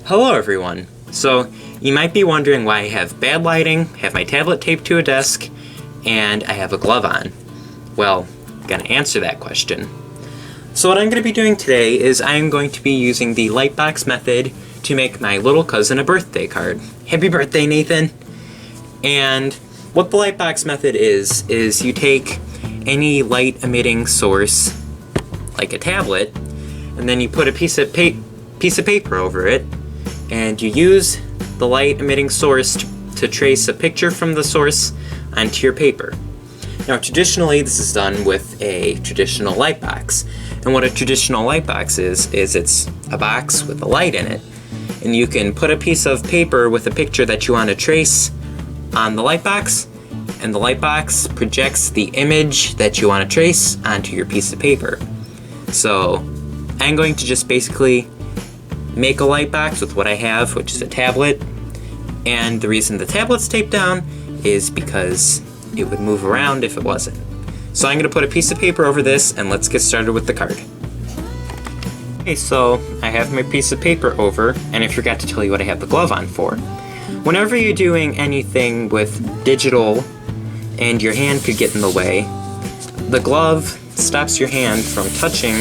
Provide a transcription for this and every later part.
Hello everyone! So, you might be wondering why I have bad lighting, have my tablet taped to a desk, and I have a glove on. Well, I'm gonna answer that question. So what I'm gonna be doing today is I'm going to be using the Lightbox method to make my little cousin a birthday card. Happy birthday, Nathan! And what the Lightbox method is you take any light emitting source, like a tablet, and then you put a piece of paper over it, and you use the light emitting source to trace a picture from the source onto your paper. Now traditionally this is done with a traditional light box, and what a traditional light box is it's a box with a light in it, and you can put a piece of paper with a picture that you want to trace on the light box, and the light box projects the image that you want to trace onto your piece of paper. So I'm going to just basically make a light box with what I have, which is a tablet, and the reason the tablet's taped down is because it would move around if it wasn't. So I'm going to put a piece of paper over this, and let's get started with the card. Okay, so I have my piece of paper over, and I forgot to tell you what I have the glove on for. Whenever you're doing anything with digital and your hand could get in the way, the glove stops your hand from touching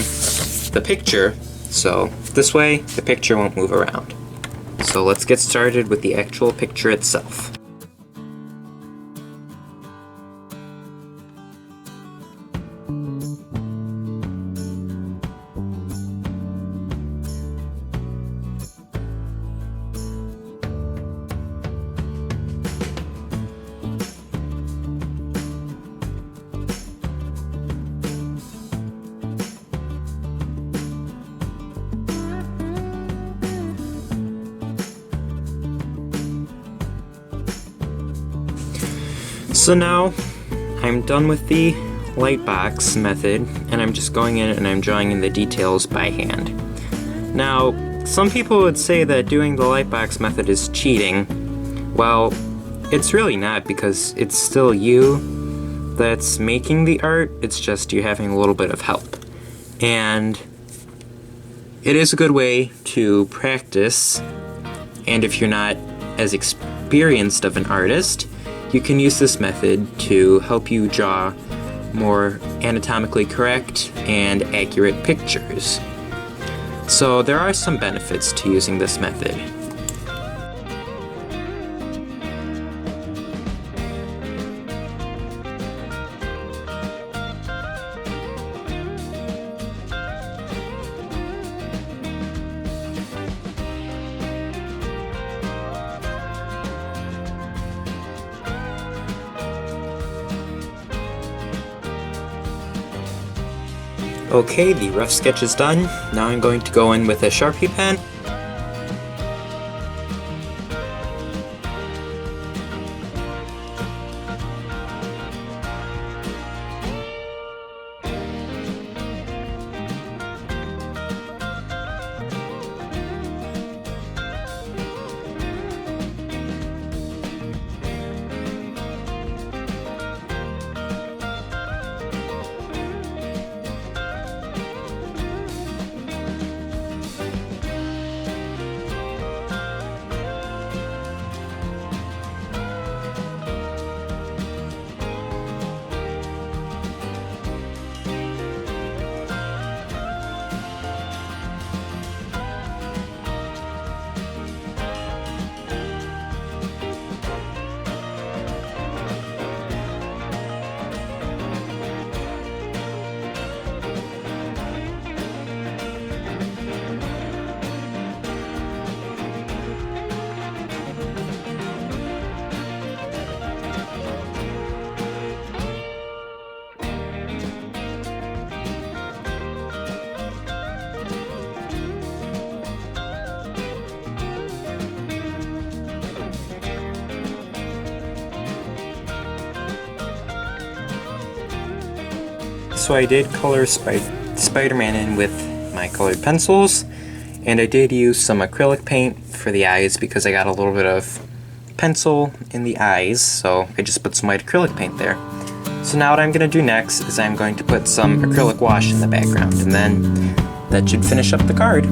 the picture, so this way the picture won't move around. So let's get started with the actual picture itself. So now I'm done with the Lightbox method, and I'm just going in and I'm drawing in the details by hand. Now, some people would say that doing the Lightbox method is cheating. Well, it's really not, because it's still you that's making the art, it's just you having a little bit of help. And it is a good way to practice, and if you're not as experienced of an artist, you can use this method to help you draw more anatomically correct and accurate pictures. So there are some benefits to using this method. Okay, the rough sketch is done. Now I'm going to go in with a Sharpie pen. So I did color Spider-Man in with my colored pencils, and I did use some acrylic paint for the eyes because I got a little bit of pencil in the eyes, so I just put some white acrylic paint there. So now what I'm going to do next is I'm going to put some acrylic wash in the background, and then that should finish up the card.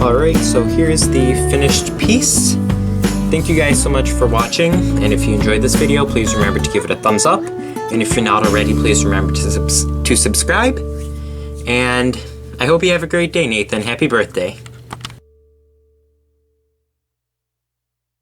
Alright, so here's the finished piece. Thank you guys so much for watching, and if you enjoyed this video, please remember to give it a thumbs up. And if you're not already, please remember to subscribe. And I hope you have a great day, Nathan. Happy birthday.